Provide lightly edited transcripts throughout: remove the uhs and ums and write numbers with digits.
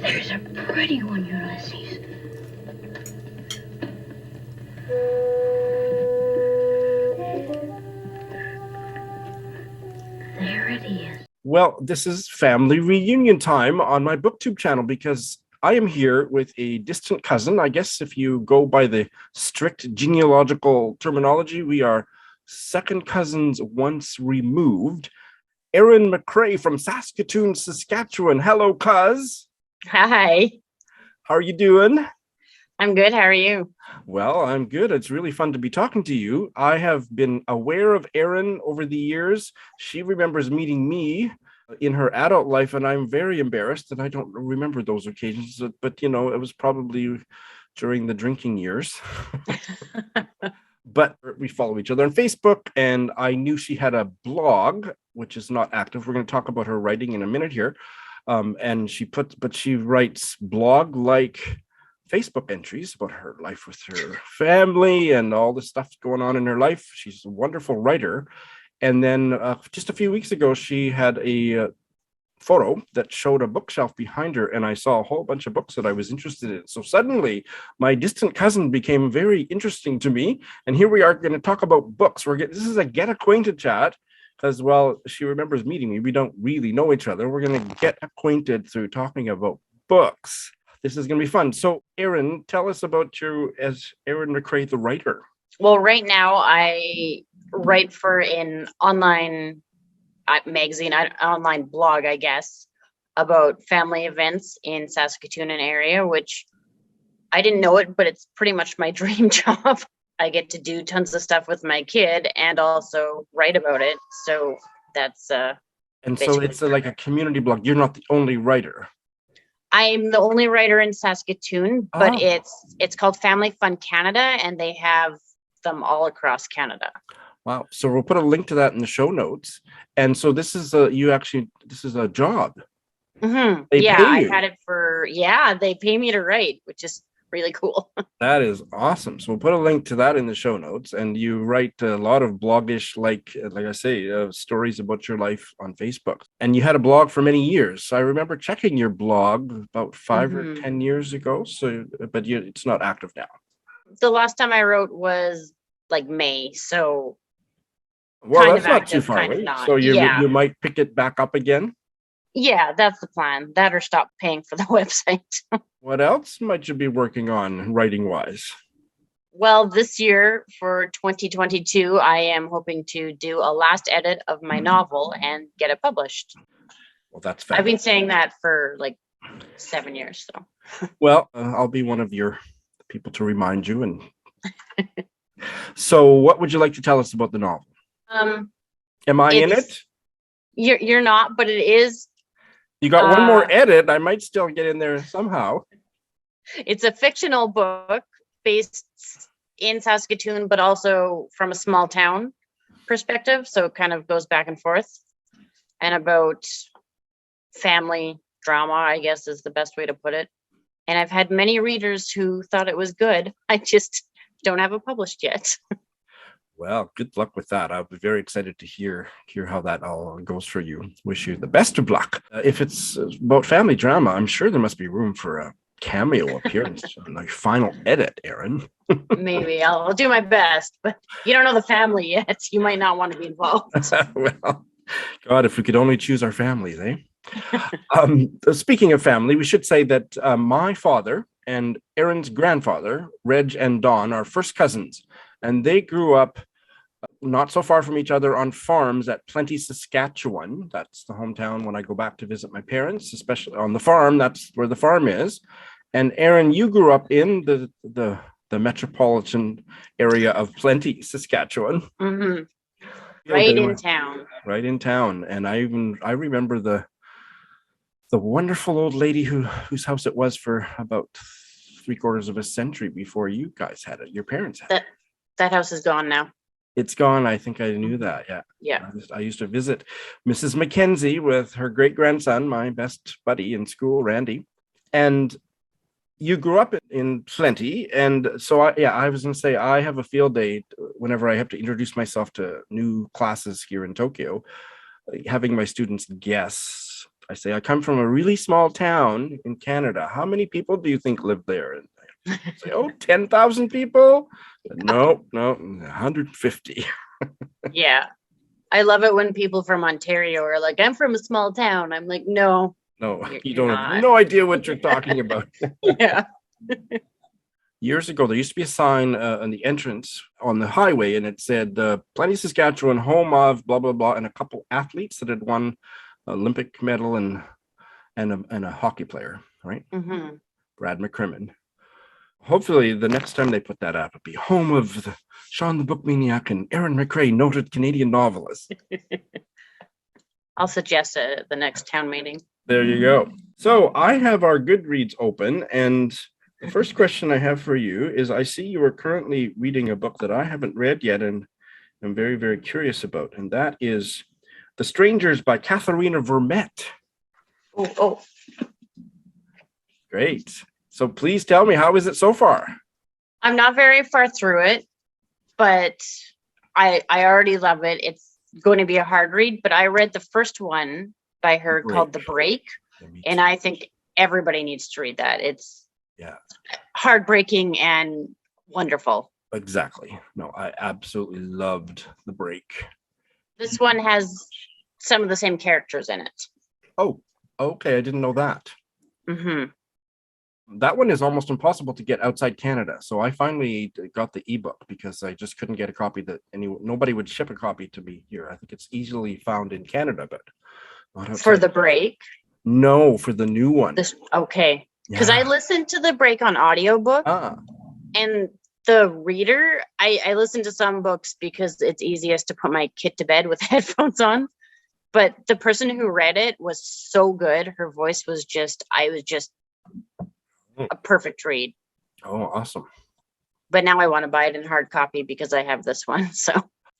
There's a pretty one, Ulysses. There it is. Well, this is family reunion time on my BookTube channel because I am here with a distant cousin. I guess if you go by the strict genealogical terminology, we are second cousins once removed. Erin McCrae from Saskatoon, Saskatchewan. Hello, cuz. Hi. How are you doing? I'm good. How are you? Well, I'm good. It's really fun to be talking to you. I have been aware of Erin over the years. She remembers meeting me in her adult life, and I'm very embarrassed that I don't remember those occasions. But, you know, it was probably during the drinking years. But we follow each other on Facebook, and I knew she had a blog, which is not active. We're going to talk about her writing in a minute here. And she writes blog-like Facebook entries about her life with her family and all the stuff going on in her life. She's a wonderful writer. And then just a few weeks ago, she had a photo that showed a bookshelf behind her, and I saw a whole bunch of books that I was interested in. So suddenly, my distant cousin became very interesting to me. And here we are going to talk about books. This is a get acquainted chat. Because, well, she remembers meeting me. We don't really know each other. We're going to get acquainted through talking about books. This is going to be fun. So, Erin, tell us about you as Erin McCrae, the writer. Well, right now I write for an online magazine, online blog, I guess, about family events in Saskatoon and area, which I didn't know it, but it's pretty much my dream job. I get to do tons of stuff with my kid and also write about it. So that's and so it's like a community blog. You're not the only writer. I'm the only writer in Saskatoon, but it's called Family Fun Canada, and they have them all across Canada. Wow. So we'll put a link to that in the show notes. And so this is a job. Mm-hmm. I had it they pay me to write, which is really cool. That is awesome. So we'll put a link to that in the show notes. And you write a lot of bloggish, like I say, stories about your life on Facebook. And you had a blog for many years. So I remember checking your blog about 5 or 10 years ago. So, but it's not active now. The last time I wrote was like May. So, well, that's not too far away. So you might pick it back up again. Yeah, that's the plan. That or stop paying for the website. What else might you be working on writing-wise? Well, this year for 2022, I am hoping to do a last edit of my novel and get it published. Well, that's fabulous. I've been saying that for like 7 years. So, well, I'll be one of your people to remind you. And so, what would you like to tell us about the novel? Am I in it? You're not, but it is. You got one more edit. I might still get in there somehow. It's a fictional book based in Saskatoon, but also from a small town perspective. So it kind of goes back and forth, and about family drama, I guess is the best way to put it. And I've had many readers who thought it was good. I just don't have it published yet. Well, good luck with that. I'll be very excited to hear how that all goes for you. Wish you the best of luck. If it's about family drama, I'm sure there must be room for a cameo appearance on the final edit, Erin. Maybe I'll do my best, but you don't know the family yet. You might not want to be involved. Well, God, if we could only choose our families, eh? Speaking of family, we should say that my father and Erin's grandfather, Reg and Don, are first cousins, and they grew up not so far from each other on farms at Plenty, Saskatchewan. That's the hometown when I go back to visit my parents, especially on the farm. That's where the farm is. And Erin, you grew up in the metropolitan area of Plenty, Saskatchewan. Mm-hmm. Right in town. Right in town. And I remember the wonderful old lady whose house it was for about 3/4 of a century before you guys had it. Your parents had it. That house is gone now. It's gone. I think I knew that. Yeah. Yeah. I used to visit Mrs. Mackenzie with her great grandson, my best buddy in school, Randy. And you grew up in Plenty. And so, I was going to say, I have a field day whenever I have to introduce myself to new classes here in Tokyo, having my students guess I say, I come from a really small town in Canada. How many people do you think live there? And I say, oh, 10,000 people? No, 150. Yeah. I love it when people from Ontario are like, I'm from a small town. I'm like, no. No, You're you don't have not. no idea what you're talking about. Yeah. Years ago, there used to be a sign on the entrance on the highway, and it said, Plenty Saskatchewan, home of blah, blah, blah, and a couple athletes that had won Olympic medal and a hockey player, right? Mm-hmm. Brad McCrimmon. Hopefully, the next time they put that up, it'll be home of Sean the Book Maniac and Erin McRae, noted Canadian novelist. I'll suggest it at the next town meeting. There you go. So I have our Goodreads open, and the first question I have for you is, I see you are currently reading a book that I haven't read yet and I'm very, very curious about, and that is The Strangers by Katherena Vermette. Oh. Great. So please tell me, how is it so far? I'm not very far through it, but I already love it. It's going to be a hard read, but I read the first one by her called The Break, and I think everybody needs to read that. It's heartbreaking and wonderful. Exactly. No, I absolutely loved The Break. This one has some of the same characters in it. Oh, okay. I didn't know that. Mm-hmm. That one is almost impossible to get outside Canada. So I finally got the ebook because I just couldn't get a copy that nobody would ship a copy to me here. I think it's easily found in Canada, but not outside. For The Break? No, for the new one. Okay. Because I listened to The Break on audiobook, and the reader, I listen to some books because it's easiest to put my kid to bed with headphones on. But the person who read it was so good. Her voice was just a perfect read. Oh, awesome. But now I want to buy it in hard copy because I have this one. So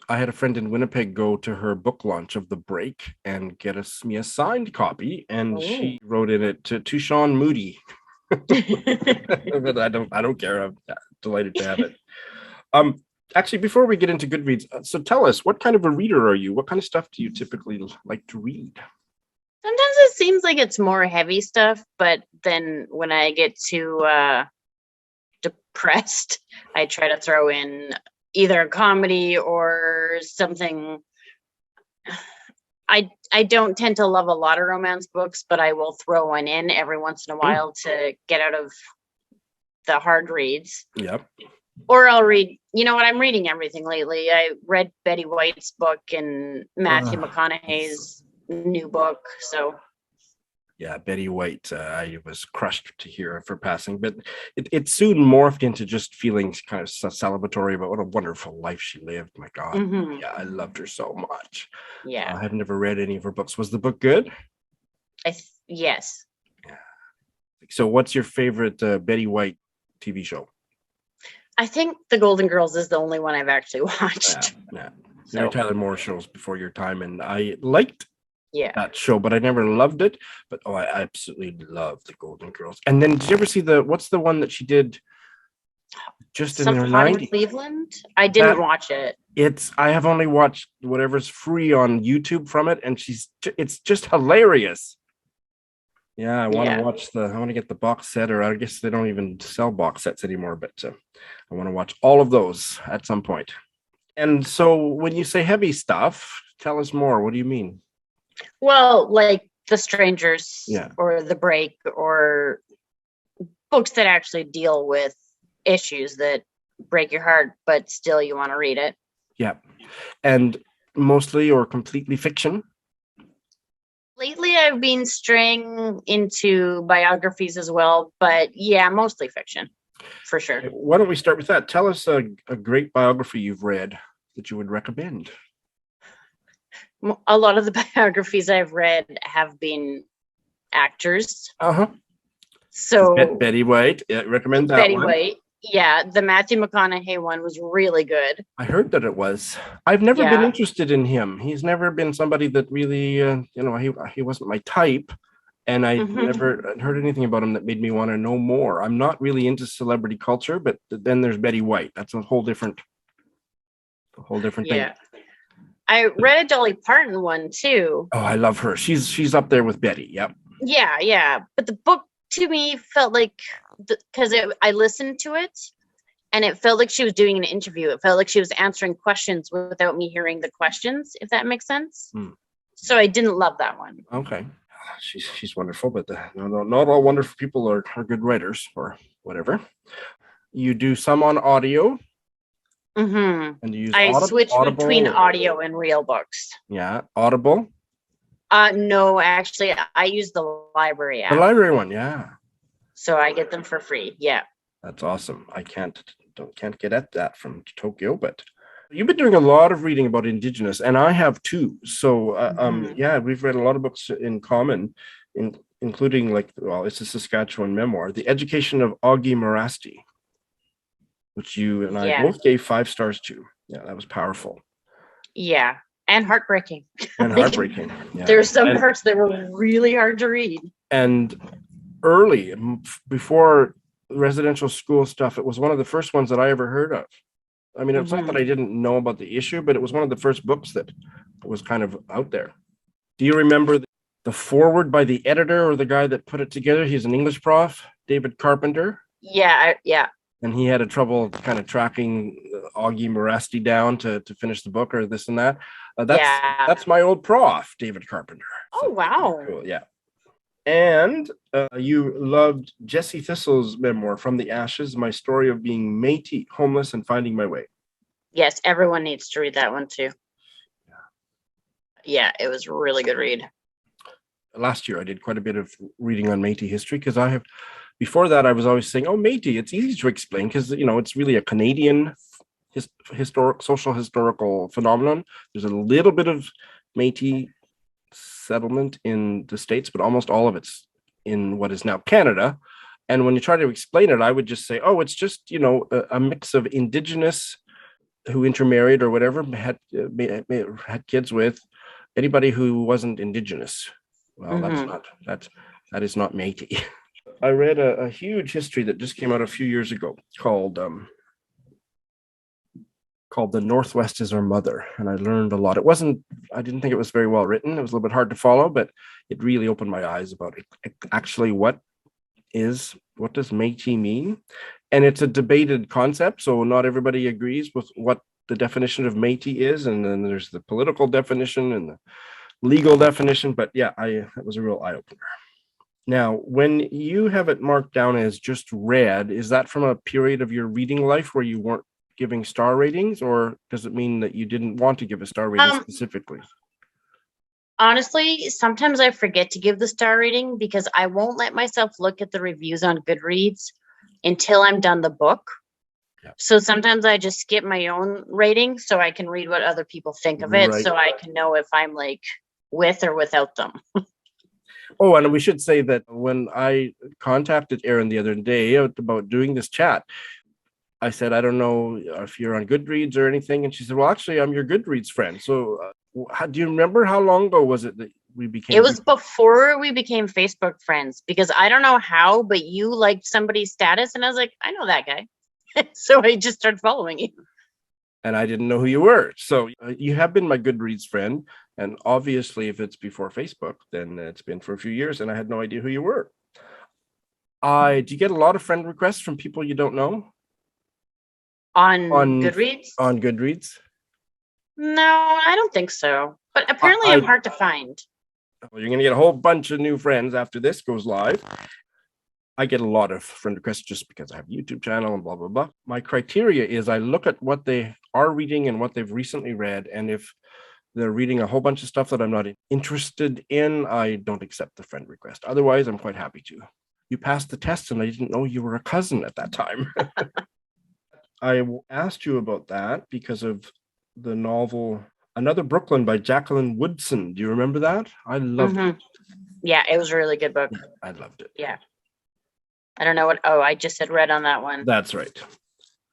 I had a friend in Winnipeg go to her book launch of The Break and get me a signed copy, and she wrote in it to Sean Moody. But I don't care. I'm delighted to have it. Actually, before we get into Goodreads, so tell us, what kind of a reader are you? What kind of stuff do you typically like to read? Sometimes it seems like it's more heavy stuff, but then when I get too depressed, I try to throw in either a comedy or something. I don't tend to love a lot of romance books, but I will throw one in every once in a while to get out of the hard reads. Yep. Or I'll read, you know what, I'm reading everything lately. I read Betty White's book and Matthew McConaughey's new book. So yeah, Betty White, I was crushed to hear of her passing, but it soon morphed into just feeling kind of celebratory about what a wonderful life she lived. My God. Mm-hmm. Yeah, I loved her so much. Yeah. I have never read any of her books. Was the book good? Yes. Yeah. So what's your favorite Betty White TV show? I think The Golden Girls is the only one I've actually watched. Yeah. Mary Tyler Moore shows before your time, and I liked that show, but I never loved it. But I absolutely love The Golden Girls. And then did you ever see what's the one that she did just in the 90s? Cleveland? I didn't watch it. I have only watched whatever's free on YouTube from it, and it's just hilarious. Yeah, I want to watch I want to get the box set, or I guess they don't even sell box sets anymore, but I want to watch all of those at some point. And so when you say heavy stuff, tell us more. What do you mean? Well, like The Strangers or The Break, or books that actually deal with issues that break your heart, but still you want to read it. Yeah. And mostly or completely fiction? Lately, I've been straying into biographies as well, but yeah, mostly fiction, for sure. Why don't we start with that? Tell us a great biography you've read that you would recommend. A lot of the biographies I've read have been actors. So Betty White, recommend that Betty one. White. Yeah, the Matthew McConaughey one was really good. I heard that it was. I've never been interested in him. He's never been somebody that really, he wasn't my type. And I never heard anything about him that made me want to know more. I'm not really into celebrity culture, but then there's Betty White. That's a whole different thing. I read a Dolly Parton one too. Oh, I love her. She's up there with Betty. Yep. Yeah. But the book to me felt like, because I listened to it and it felt like she was doing an interview. It felt like she was answering questions without me hearing the questions, if that makes sense. So I didn't love that one. Okay. She's wonderful, but not all wonderful people are good writers or whatever. You do some on audio. Mm-hmm. And you use I switch Audible between audio and real books. Yeah. Audible? No, actually, I use the library app. The library one, yeah. So I get them for free. Yeah. That's awesome. I can't get at that from Tokyo, but you've been doing a lot of reading about Indigenous, and I have too. So, yeah, we've read a lot of books in common, including it's a Saskatchewan memoir, The Education of Augie Merasty, which you and I both gave 5 stars to. Yeah, that was powerful. Yeah, and heartbreaking. Yeah. There's some parts that were really hard to read. And early, before residential school stuff, it was one of the first ones that I ever heard of. I mean, it's not that I didn't know about the issue, but it was one of the first books that was kind of out there. Do you remember the foreword by the editor or the guy that put it together? He's an English prof, David Carpenter. Yeah. And he had a trouble kind of tracking Augie Merasty down to finish the book or this and that. That's my old prof, David Carpenter. Oh, wow. Cool, yeah. And you loved Jessie Thistle's memoir, From the Ashes, My Story of Being Métis, Homeless, and Finding My Way. Yes, everyone needs to read that one too. Yeah, it was a really good read. Last year, I did quite a bit of reading on Métis history because before that, I was always saying, oh, Métis, it's easy to explain because, it's really a Canadian social historical phenomenon. There's a little bit of Métis settlement in the States, but almost all of it's in what is now Canada. And when you try to explain it, I would just say, oh, it's just, a mix of Indigenous who intermarried or whatever, had kids with anybody who wasn't Indigenous. Well, that is not Métis. I read a huge history that just came out a few years ago called The Northwest is Our Mother. And I learned a lot. I didn't think it was very well written. It was a little bit hard to follow, but it really opened my eyes about actually what does Métis mean? And it's a debated concept. So not everybody agrees with what the definition of Métis is. And then there's the political definition and the legal definition. But yeah, that was a real eye-opener. Now, when you have it marked down as just read, is that from a period of your reading life where you weren't giving star ratings, or does it mean that you didn't want to give a star rating specifically? Honestly, sometimes I forget to give the star rating because I won't let myself look at the reviews on Goodreads until I'm done the book. Yeah. So sometimes I just skip my own rating so I can read what other people think of it, so I can know if I'm with or without them. Oh, and we should say that when I contacted Erin the other day about doing this chat, I said, I don't know if you're on Goodreads or anything. And she said, well, actually, I'm your Goodreads friend. So do you remember how long ago was it that we became? It was before we became Facebook friends, because I don't know how, but you liked somebody's status. And I was like, I know that guy. So I just started following you. And I didn't know who you were. So you have been my Goodreads friend. And obviously, if it's before Facebook, then it's been for a few years. And I had no idea who you were. Do you get a lot of friend requests from people you don't know? On Goodreads? On Goodreads? No, I don't think so. But apparently I'm hard to find. Well, you're going to get a whole bunch of new friends after this goes live. I get a lot of friend requests just because I have a YouTube channel and blah, blah, blah. My criteria is I look at what they are reading and what they've recently read. And if they're reading a whole bunch of stuff that I'm not interested in, I don't accept the friend request. Otherwise, I'm quite happy to. You passed the test and I didn't know you were a cousin at that time. I asked you about that because of the novel Another Brooklyn by Jacqueline Woodson. Do you remember that? I loved it. Yeah, it was a really good book. I loved it. Yeah. I don't know what. Oh, I just had read on that one. That's right.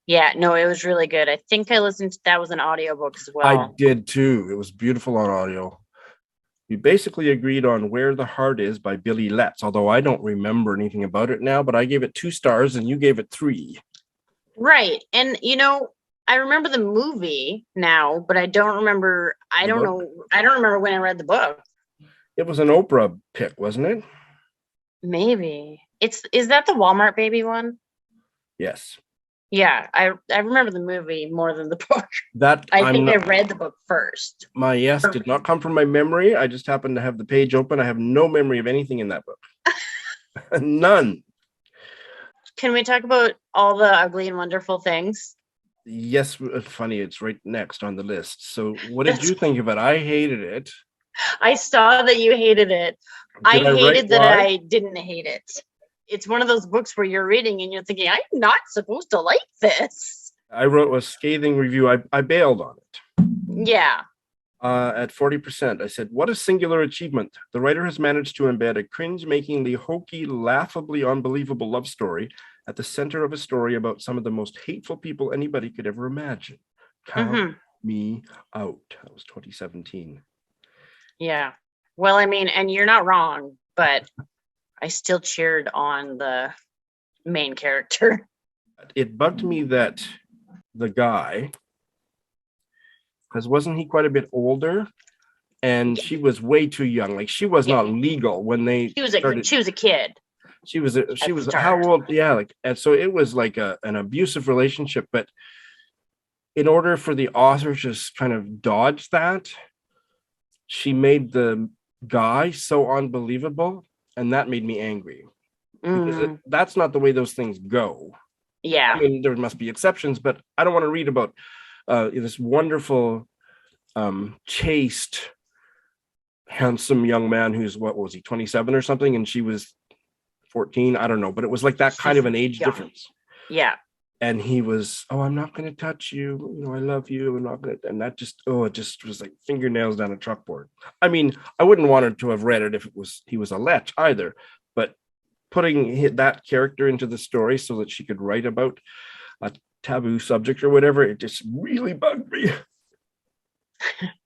Yeah, no, it was really good. I think I listened to that was an audiobook as well. I did too. It was beautiful on audio. We basically agreed on Where the Heart Is by Billie, although I don't remember anything about it now, but I gave it 2 stars and you gave it 3. Right. And, I remember the movie now, but I don't remember. I don't remember when I read the book. It was an Oprah pick, wasn't it? Maybe is that the Walmart baby one? Yes. Yeah, I remember the movie more than the book. I read the book first. My yes did not come from my memory. I just happened to have the page open. I have no memory of anything in that book. None. Can we talk about all the ugly and wonderful things? Yes, funny. It's right next on the list. So what did you think of it? I hated it. I saw that you hated it. I hated that I didn't hate it. It's one of those books where you're reading and you're thinking, I'm not supposed to like this. I wrote a scathing review. I bailed on it. Yeah. At 40%, I said, what a singular achievement. The writer has managed to embed a cringe-makingly hokey, laughably unbelievable love story at the center of a story about some of the most hateful people anybody could ever imagine. Count me out. That was 2017. Yeah. Well, I mean, and you're not wrong, but I still cheered on the main character. It bugged me that the guy, because wasn't he quite a bit older? And she was way too young. Like she was not legal when they she was a kid. She was how old? Yeah, like, and so it was like an abusive relationship. But in order for the author to just kind of dodge that, she made the guy so unbelievable, and that made me angry. Because that's not the way those things go. Yeah, I mean, there must be exceptions, but I don't want to read about this wonderful, chaste, handsome young man who's, what was he, 27 or something, and she was 14. I don't know, but it was like that kind of an age difference. Yeah. And he was, I'm not going to touch you. You know, I love you. I'm not going to, and that just, it just was like fingernails down a chalkboard. I mean, I wouldn't want her to have read it if he was a lech either, but putting that character into the story so that she could write about a taboo subject or whatever, it just really bugged me.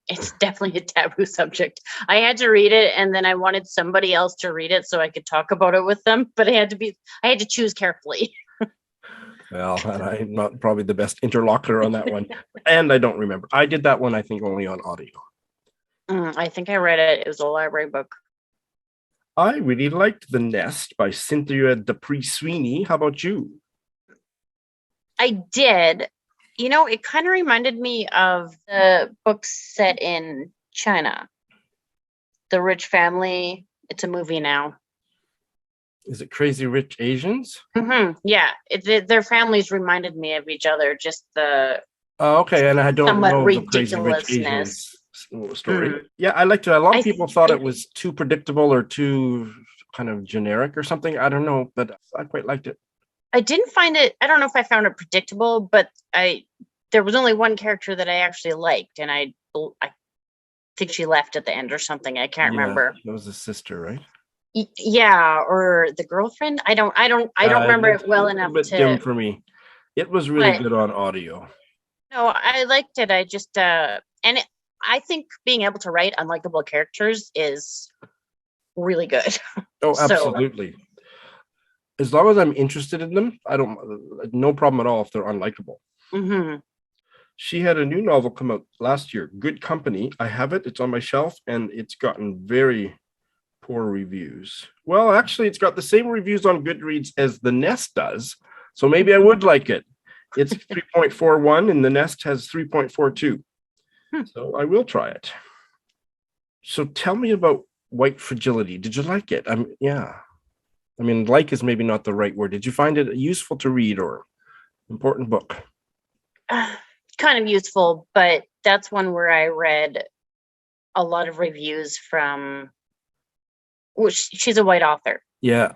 It's definitely a taboo subject. I had to read it, and then I wanted somebody else to read it so I could talk about it with them, but I had to choose carefully. Well, and I'm not probably the best interlocutor on that one. And I don't remember. I did that one, I think, only on audio. I think I read it. It was a library book. I really liked The Nest by Cynthia Dupree Sweeney. How about you? I did. You know, it kind of reminded me of the books set in China. The Rich Family. It's a movie now. Is it Crazy Rich Asians? Yeah. Their families reminded me of each other. Just the... Oh, okay. And I don't know the Crazy Rich ridiculousness. Asians story. Yeah, I liked it. A lot of people thought it was too predictable or too kind of generic or something. I don't know, but I quite liked it. I didn't find it, I don't know if I found it predictable, but there was only one character that I actually liked, and I think she left at the end or something. I can't remember. It was a sister, right? Yeah, or the girlfriend. I don't remember it well enough. A bit dim for me. It was really good on audio. No, I liked it. I just I think being able to write unlikable characters is really good. Oh, absolutely. As long as I'm interested in them, no problem at all if they're unlikable. She had a new novel come out last year, Good Company. I have it. It's on my shelf, and it's gotten very poor reviews. Well, actually, it's got the same reviews on Goodreads as The Nest does, so maybe I would like it. It's 3.41, and The Nest has 3.42. So I will try it. So tell me about White Fragility. Did you like it? I mean, like is maybe not the right word. Did you find it useful to read or important book? Kind of useful, but that's one where I read a lot of reviews from... Well, she's a white author. Yeah.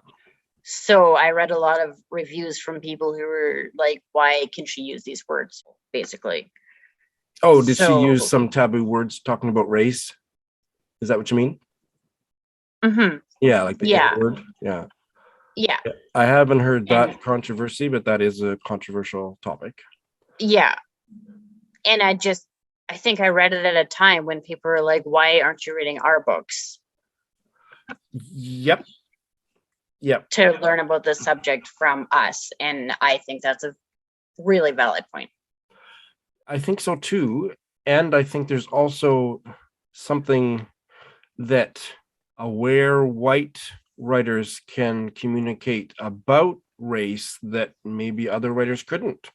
So I read a lot of reviews from people who were like, why can she use these words, basically? Oh, did she use some taboo words talking about race? Is that what you mean? Yeah, like the N word. Yeah. Yeah. I haven't heard that controversy, but that is a controversial topic. Yeah. And I think I read it at a time when people were like, why aren't you reading our books? Yep. To learn about this subject from us. And I think that's a really valid point. I think so too. And I think there's also something that aware white writers can communicate about race that maybe other writers couldn't.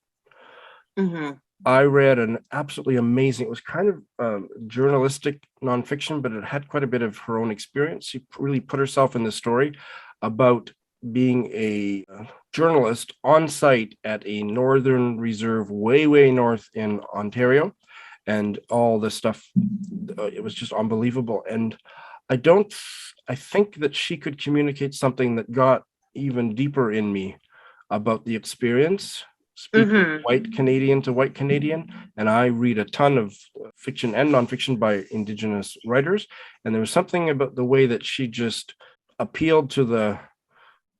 Mm-hmm. I read an absolutely amazing, it was kind of journalistic nonfiction, but it had quite a bit of her own experience. She really put herself in the story about being a journalist on site at a Northern Reserve, way north in Ontario, and all this stuff. It was just unbelievable. And I think that she could communicate something that got even deeper in me about the experience, speaking Mm-hmm. white Canadian to white Canadian. And I read a ton of fiction and nonfiction by Indigenous writers. And there was something about the way that she just appealed to the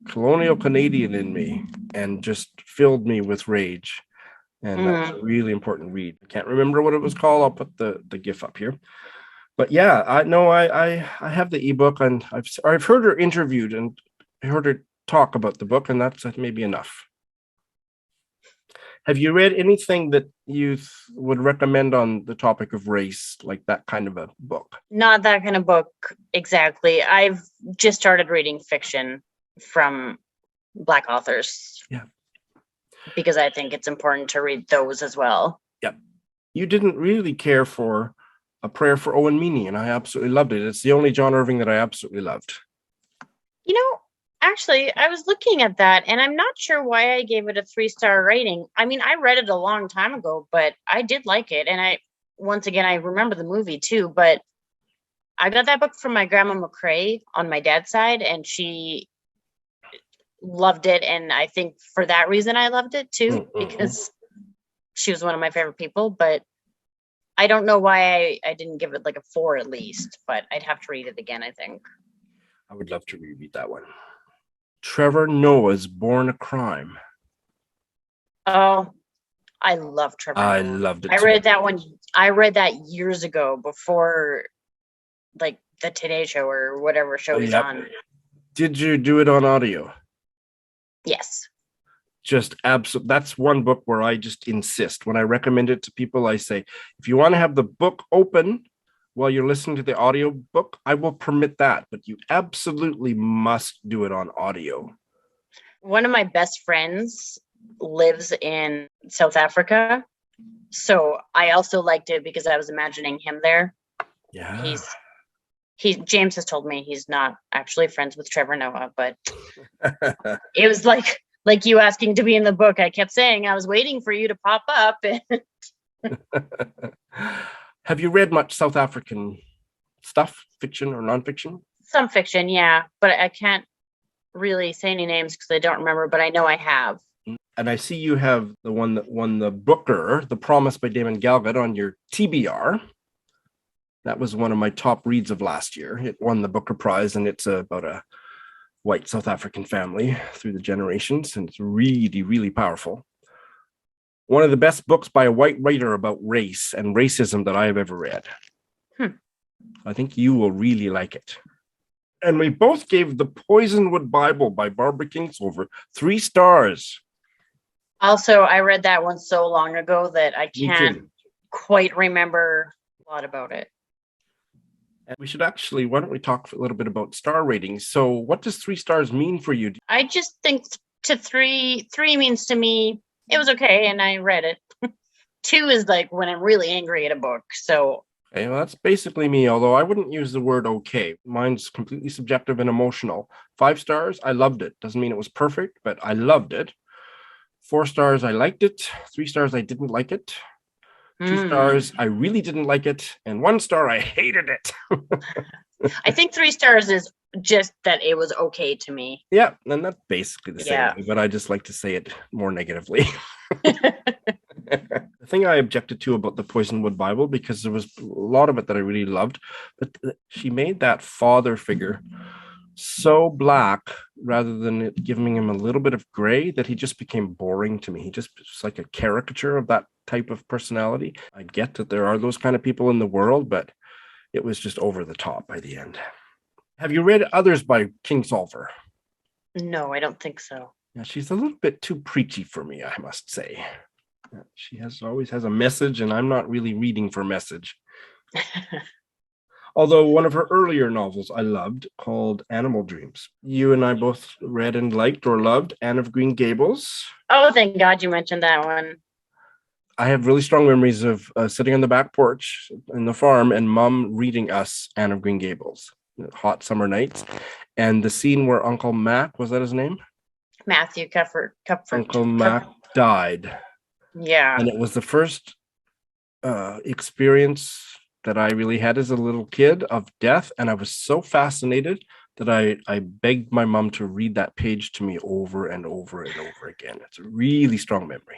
colonial Canadian in me and just filled me with rage. And that was a really important read. I can't remember what it was called. I'll put the GIF up here. But yeah, I have the ebook, and I've heard her interviewed and heard her talk about the book, and that's maybe enough. Have you read anything that you would recommend on the topic of race, like that kind of a book? Not that kind of book exactly. I've just started reading fiction from Black authors. Yeah. Because I think it's important to read those as well. Yep. You didn't really care for A Prayer for Owen Meany, and I absolutely loved it. It's the only John Irving that I absolutely loved. You know, actually, I was looking at that, and I'm not sure why I gave it a 3-star rating. I mean, I read it a long time ago, but I did like it. And I remember the movie too, but I got that book from my grandma McCrae on my dad's side, and she loved it. And I think for that reason, I loved it too, because she was one of my favorite people. But I don't know why I didn't give it like a 4 at least, but I'd have to read it again, I think. I would love to reread that one. Trevor Noah's Born a Crime. Oh, I love Trevor I Noah. loved it. I read that one. I read that years ago, before like the Today Show or whatever show he's on. Did you do it on audio? Yes. Just absolutely. That's one book where I just insist. When I recommend it to people, I say, if you want to have the book open while you're listening to the audio book, I will permit that, but you absolutely must do it on audio. One of my best friends lives in South Africa, so I also liked it because I was imagining him there. Yeah. James has told me he's not actually friends with Trevor Noah, but it was like you asking to be in the book. I kept saying I was waiting for you to pop up. Have you read much South African stuff, fiction or nonfiction? Some fiction, yeah, but I can't really say any names because I don't remember, but I know I have. And I see you have the one that won the Booker, The Promise by Damon Galgut, on your TBR. That was one of my top reads of last year. It won the Booker Prize, and it's about a white South African family through the generations, and it's really, really powerful. One of the best books by a white writer about race and racism that I have ever read. I think you will really like it. And we both gave The Poisonwood Bible by Barbara Kingsolver 3 stars. Also, I read that one so long ago that I can't quite remember a lot about it. And we should actually, why don't we talk a little bit about star ratings? So what does 3 stars mean for you? I just think to 3 means to me, it was okay, and I read it. 2 is like when I'm really angry at a book. So okay, well, that's basically me, although I wouldn't use the word okay. Mine's completely subjective and emotional. 5 stars, I loved it. Doesn't mean it was perfect, but I loved it. 4 stars, I liked it. 3 stars, I didn't like it. 2 stars, I really didn't like it. And 1 star, I hated it. I think 3 stars is just that it was okay to me. Yeah, and that's basically the same, but I just like to say it more negatively. The thing I objected to about the Poisonwood Bible, because there was a lot of it that I really loved, but she made that father figure so black rather than it giving him a little bit of gray that he just became boring to me. He just was like a caricature of that type of personality. I get that there are those kind of people in the world, but it was just over the top by the end. Have you read others by Kingsolver? No, I don't think so. Yeah, she's a little bit too preachy for me, I must say. She always has a message, and I'm not really reading for message. Although one of her earlier novels I loved, called Animal Dreams. You and I both read and liked or loved Anne of Green Gables. Oh, thank God you mentioned that one. I have really strong memories of sitting on the back porch in the farm and Mom reading us Anne of Green Gables, hot summer nights. And the scene where Uncle Mac, was that his name? Matthew Cupford. Uncle Mac died. Yeah. And it was the first experience that I really had as a little kid of death. And I was so fascinated that I begged my mom to read that page to me over and over and over again. It's a really strong memory.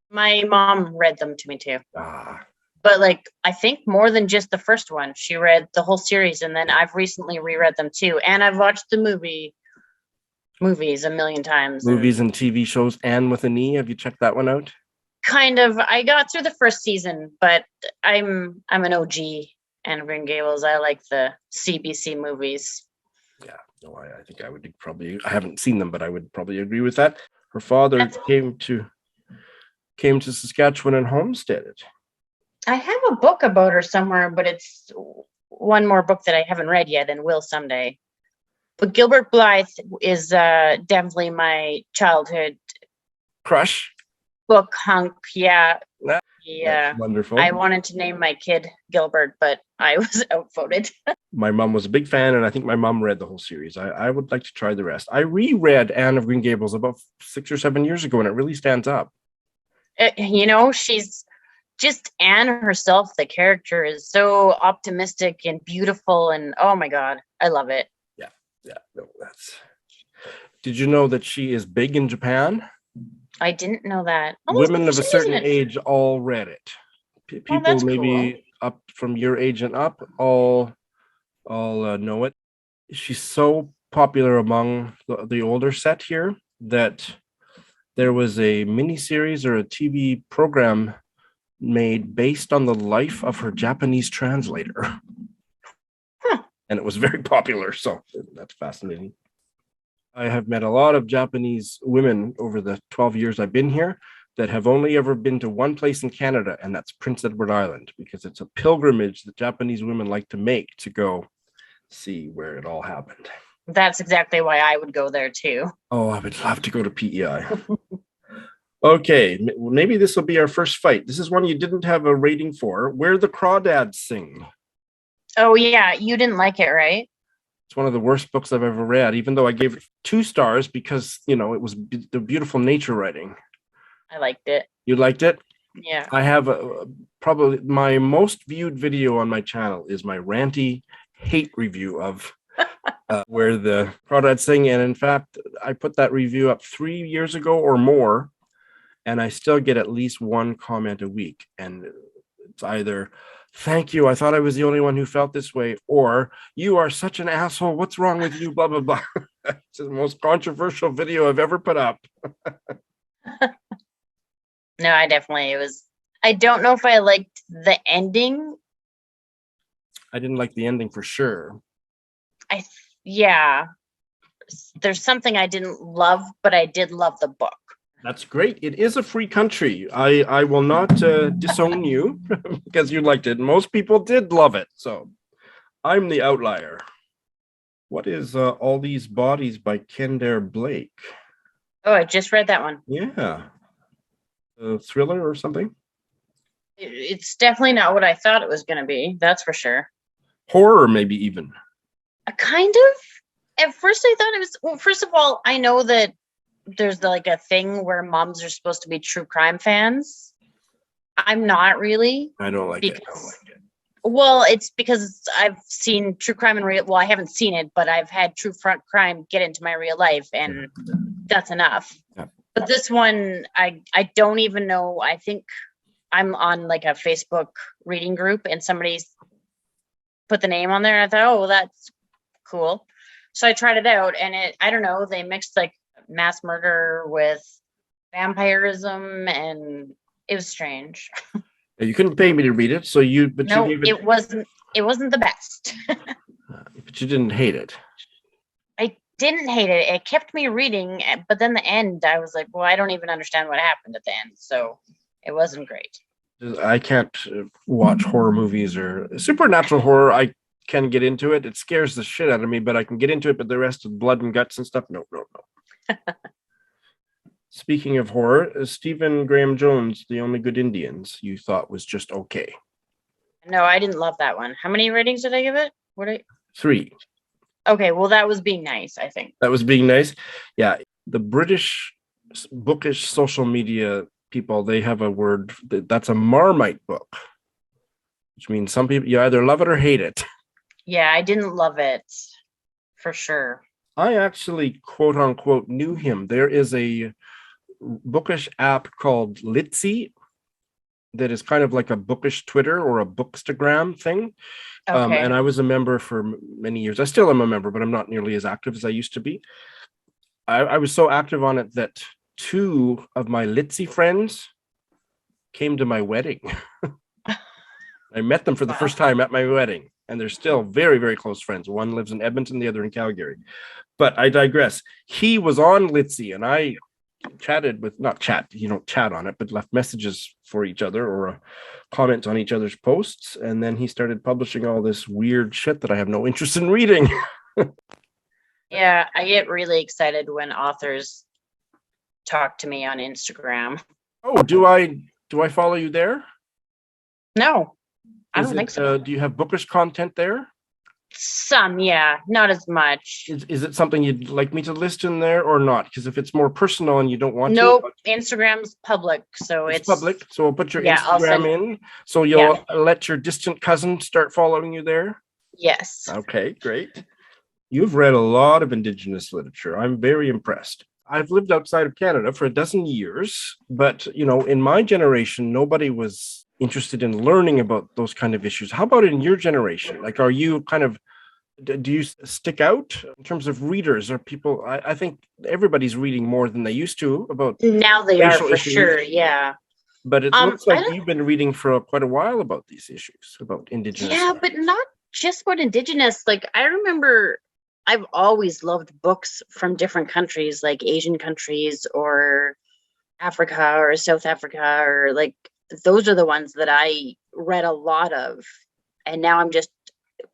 My mom read them to me too. Ah. But like, I think more than just the first one. She read the whole series, and then I've recently reread them too. And I've watched the movies a million times. Movies and TV shows. Anne with an E. Have you checked that one out? Kind of. I got through the first season, but I'm an OG Anne of Green Gables. I like the CBC movies. Yeah, no, I think I would probably, I haven't seen them, but I would probably agree with that. Her father came to Saskatchewan and homesteaded. I have a book about her somewhere, but it's one more book that I haven't read yet and will someday. But Gilbert Blythe is definitely my childhood Crush. book hunk. Yeah. That's wonderful. I wanted to name my kid Gilbert, but I was outvoted. My mom was a big fan, and I think my mom read the whole series. I would like to try the rest. I reread Anne of Green Gables about 6 or 7 years ago, and it really stands up. She's just Anne herself. The character is so optimistic and beautiful, and oh my God, I love it. Yeah. No, Did you know that she is big in Japan? I didn't know that. Women of a certain age all read it. People maybe cool. Up from your age and up all know it. She's so popular among the older set here that there was a mini series or a TV program made based on the life of her Japanese translator. And it was very popular, so that's fascinating. I have met a lot of Japanese women over the 12 years I've been here that have only ever been to one place in Canada, and that's Prince Edward Island, because it's a pilgrimage that Japanese women like to make to go see where it all happened. That's exactly why I would go there too. Oh, I would love to go to PEI. Okay, maybe this will be our first fight. This is one you didn't have a rating for. Where the Crawdads Sing. Oh yeah, you didn't like it, right? It's one of the worst books I've ever read, even though I gave it 2 stars because, it was the beautiful nature writing. I liked it. You liked it? Yeah. I have probably my most viewed video on my channel is my ranty hate review of Where the Crawdads Sing. And in fact, I put that review up 3 years ago or more, and I still get at least 1 comment a week. And it's either, thank you, I thought I was the only one who felt this way, or you are such an asshole, what's wrong with you, blah, blah, blah. It's the most controversial video I've ever put up. No, I don't know if I liked the ending. I didn't like the ending for sure. Yeah. There's something I didn't love, but I did love the book. That's great. It is a free country. I will not disown you because you liked it. Most people did love it. So I'm the outlier. What is All These Bodies by Kendare Blake? Oh, I just read that one. Yeah. A thriller or something? It's definitely not what I thought it was going to be. That's for sure. Horror, maybe even. Kind of. At first I thought it was, well, first of all, I know that there's like a thing where moms are supposed to be true crime fans. I'm not really. I don't like it. Well, it's because I've seen true crime in real. Well, I haven't seen it, but I've had true crime get into my real life, and that's enough. Yeah. But this one, I don't even know. I think I'm on like a Facebook reading group, and somebody's put the name on there. And I thought, oh, well, that's cool. So I tried it out, and I don't know. They mixed like mass murder with vampirism, and it was strange. You couldn't pay me to read it, so it wasn't the best. But you didn't hate it. didn't hate it. It kept me reading, but then the end, I was like, well, I don't even understand what happened at the end. So it wasn't great. I can't watch horror movies or supernatural horror. I can get into it. It scares the shit out of me, but I can get into it. But the rest of blood and guts and stuff, no. Speaking of horror, Stephen Graham Jones, The Only Good Indians, you thought was just okay. No, I didn't love that one. How many ratings did I give it? 3. Okay, well, that was being nice, I think. That was being nice. Yeah, the British bookish social media people, they have a word that's a Marmite book, which means some people, you either love it or hate it. Yeah, I didn't love it, for sure. I actually, quote unquote, knew him. There is a bookish app called Litzy that is kind of like a bookish Twitter or a Bookstagram thing. Okay. And I was a member for many years. I still am a member, but I'm not nearly as active as I used to be. I was so active on it that 2 of my Litzy friends came to my wedding. I met them for the first time at my wedding, and they're still very, very close friends. One lives in Edmonton, the other in Calgary. But I digress. He was on Litzy, and I chatted with, not chat, you don't chat on it, but left messages for each other or a comment on each other's posts. And then he started publishing all this weird shit that I have no interest in reading. Yeah, I get really excited when authors talk to me on Instagram. Oh, do I follow you there? No, I don't think so. Do you have bookish content there? Some, yeah, not as much. Is it something you'd like me to list in there or not? Because if it's more personal and you don't want Nope, to. Instagram's public, so it's public. So I'll put your I'll Instagram in. So you'll let your distant cousin start following you there? Yes. Okay, great. You've read a lot of Indigenous literature. I'm very impressed. I've lived outside of Canada for 12 years, but in my generation, nobody was interested in learning about those kind of issues. How about in your generation? Like, are you kind of, do you stick out in terms of readers or people? I think everybody's reading more than they used to about now they are for sure. Yeah. But it looks like you've been reading for quite a while about these issues, about Indigenous. Yeah, but not just about Indigenous. Like, I remember I've always loved books from different countries, like Asian countries or Africa or South Africa, or like those are the ones that I read a lot of. And now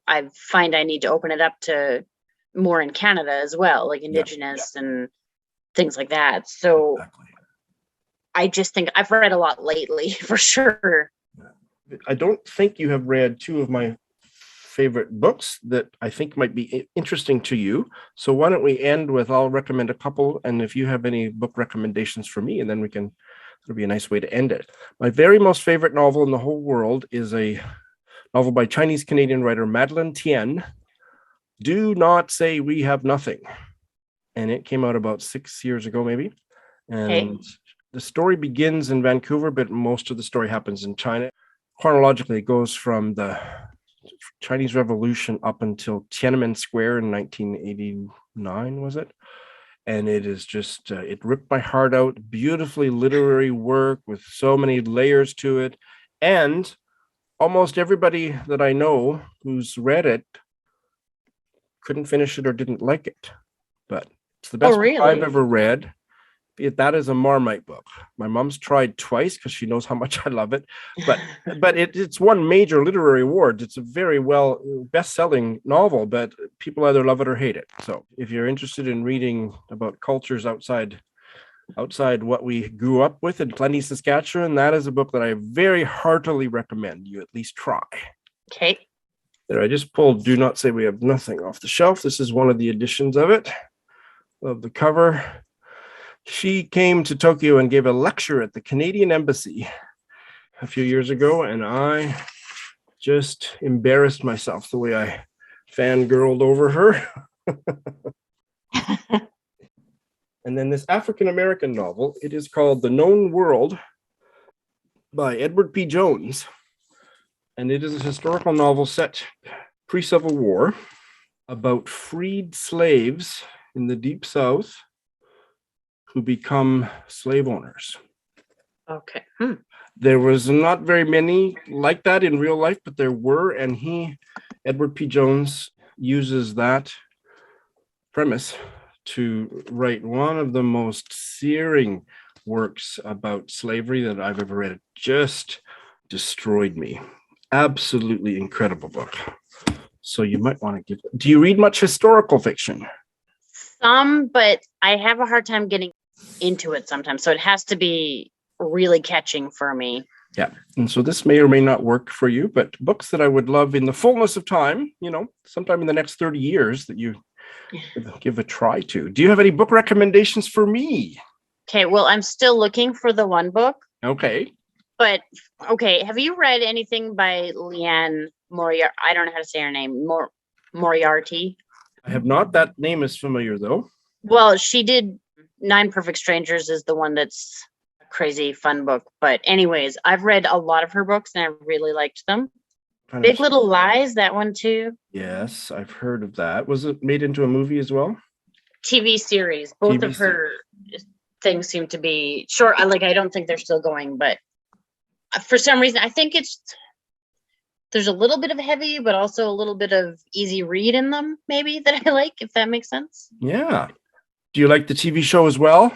I find I need to open it up to more in Canada as well, like Indigenous and things like that. So exactly. I just think I've read a lot lately for sure. I don't think you have read 2 of my favorite books that I think might be interesting to you. So why don't we end with, I'll recommend a couple, and if you have any book recommendations for me, and then it'll be a nice way to end it. My very most favorite novel in the whole world is a novel by Chinese-Canadian writer Madeleine Tien, Do Not Say We Have Nothing. And it came out about 6 years ago, maybe. And the story begins in Vancouver, but most of the story happens in China. Chronologically, it goes from the Chinese Revolution up until Tiananmen Square in 1989, was it? And it is just, it ripped my heart out. Beautifully literary work with so many layers to it. And almost everybody that I know who's read it couldn't finish it or didn't like it. But it's the best book I've ever read. That is a Marmite book. My mom's tried twice because she knows how much I love it. But it's won major literary awards. It's a very well best-selling novel, but people either love it or hate it. So if you're interested in reading about cultures outside what we grew up with in Glendy, Saskatchewan, that is a book that I very heartily recommend you at least try. Okay. There, I just pulled Do Not Say We Have Nothing off the shelf. This is one of the editions of it. Love the cover. She came to Tokyo and gave a lecture at the Canadian Embassy a few years ago, and I just embarrassed myself the way I fangirled over her. And then this African-American novel, it is called The Known World by Edward P. Jones. And it is a historical novel set pre-Civil War about freed slaves in the Deep South who become slave owners. Okay. There was not very many like that in real life, but there were, and Edward P. Jones, uses that premise to write one of the most searing works about slavery that I've ever read. It just destroyed me. Absolutely incredible book. So you might want to give. Do you read much historical fiction? Some, but I have a hard time getting into it sometimes. So it has to be really catching for me. Yeah. And so this may or may not work for you, but books that I would love in the fullness of time, sometime in the next 30 years that you give a try to. Do you have any book recommendations for me? Okay, well, I'm still looking for the one book. Okay. But, okay, have you read anything by Leanne Moriarty? I don't know how to say her name. Moriarty? I have not. That name is familiar, though. Well, she did 9 Perfect Strangers is the one that's a crazy fun book. But anyways, I've read a lot of her books and I really liked them. Big Little Lies, that one too. Yes, I've heard of that. Was it made into a movie as well? TV series. Both of her things seem to be short. I don't think they're still going, but for some reason, I think there's a little bit of heavy, but also a little bit of easy read in them, maybe, that I like, if that makes sense. Yeah. Do you like the TV show as well?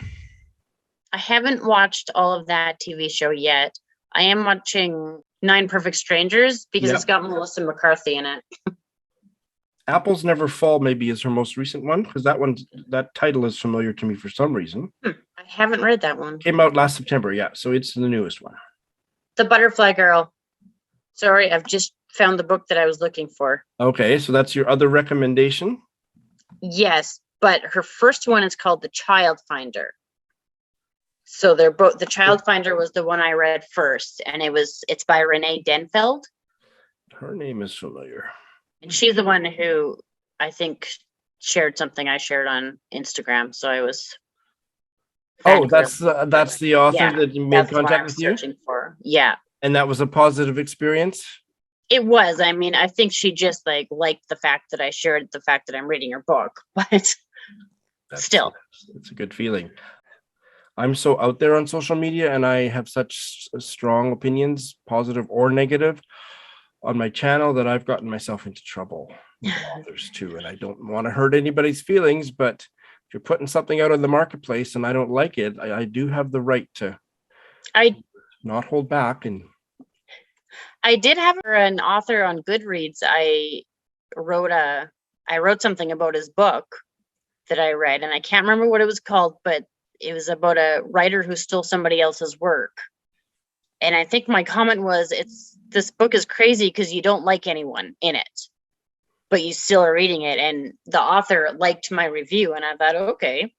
I haven't watched all of that TV show yet. I am watching 9 Perfect Strangers because it's got Melissa McCarthy in it. Apples Never Fall maybe is her most recent one, because that title is familiar to me for some reason. I haven't read that one. Came out last September, yeah. So it's the newest one. The Butterfly Girl. Sorry, I've just found the book that I was looking for. Okay, so that's your other recommendation? Yes, but her first one is called The Child Finder. So they're both. The Child Finder was the one I read first, and it's by Renee Denfeld. Her name is familiar. And she's the one who I think shared something I shared on Instagram. So I was. Oh, that's the author that made contact with you? For. Yeah. And that was a positive experience? It was. I mean, I think she just liked the fact that I shared the fact that I'm reading her book, but still. It's a good feeling. I'm so out there on social media and I have such strong opinions, positive or negative, on my channel that I've gotten myself into trouble with authors too. And I don't want to hurt anybody's feelings, but if you're putting something out in the marketplace and I don't like it, I do have the right to not hold back. And I did have an author on Goodreads. I wrote something about his book that I read, and I can't remember what it was called, but it was about a writer who stole somebody else's work. And I think my comment was, this book is crazy because you don't like anyone in it, but you still are reading it. And the author liked my review, and I thought, okay.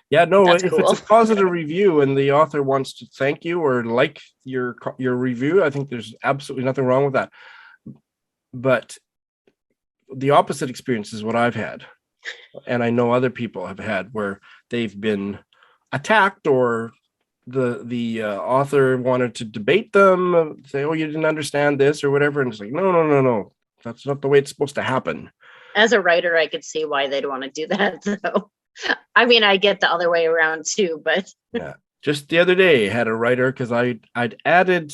Yeah, no, That's if cool. It's a positive review and the author wants to thank you or like your review, I think there's absolutely nothing wrong with that. But the opposite experience is what I've had. And I know other people have had where they've been attacked or the author wanted to debate them, say, oh, you didn't understand this or whatever. And it's like, no. That's not the way it's supposed to happen. As a writer, I could see why they'd want to do that, though. I mean, I get the other way around too, but yeah. Just the other day, I had a writer because I'd added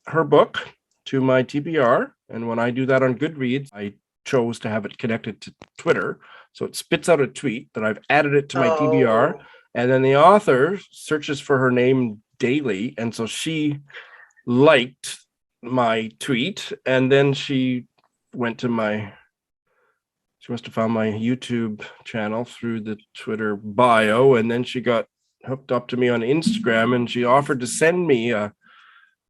her book to my TBR, and when I do that on Goodreads, I chose to have it connected to Twitter, so it spits out a tweet that I've added it to my TBR, and then the author searches for her name daily, and so she liked my tweet, and then she went to she must have found my YouTube channel through the Twitter bio, and then she got hooked up to me on Instagram, and she offered to send me an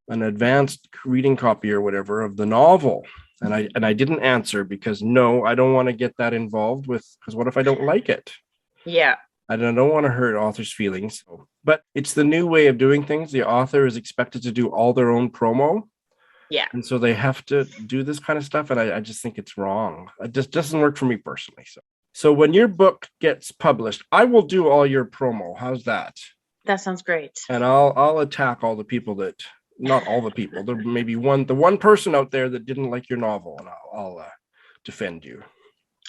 advanced reading copy or whatever of the novel. And I didn't answer because no, I don't want to get that involved with, because what if I don't like it? Yeah. I don't want to hurt authors' feelings. But it's the new way of doing things. The author is expected to do all their own promo. Yeah. And so they have to do this kind of stuff. And I just think it's wrong. It just doesn't work for me personally. So when your book gets published, I will do all your promo. How's that? That sounds great. And I'll attack all the people that, not all the people. There may be the one person out there that didn't like your novel, and I'll defend you.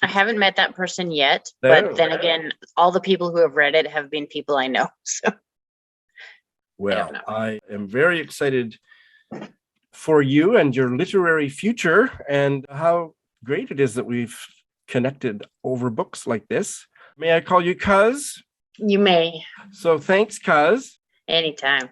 I haven't met that person yet, but then again, all the people who have read it have been people I know. So, well, I am very excited for you and your literary future, and how great it is that we've connected over books like this. May I call you Cuz? You may. So thanks, Cuz. Anytime.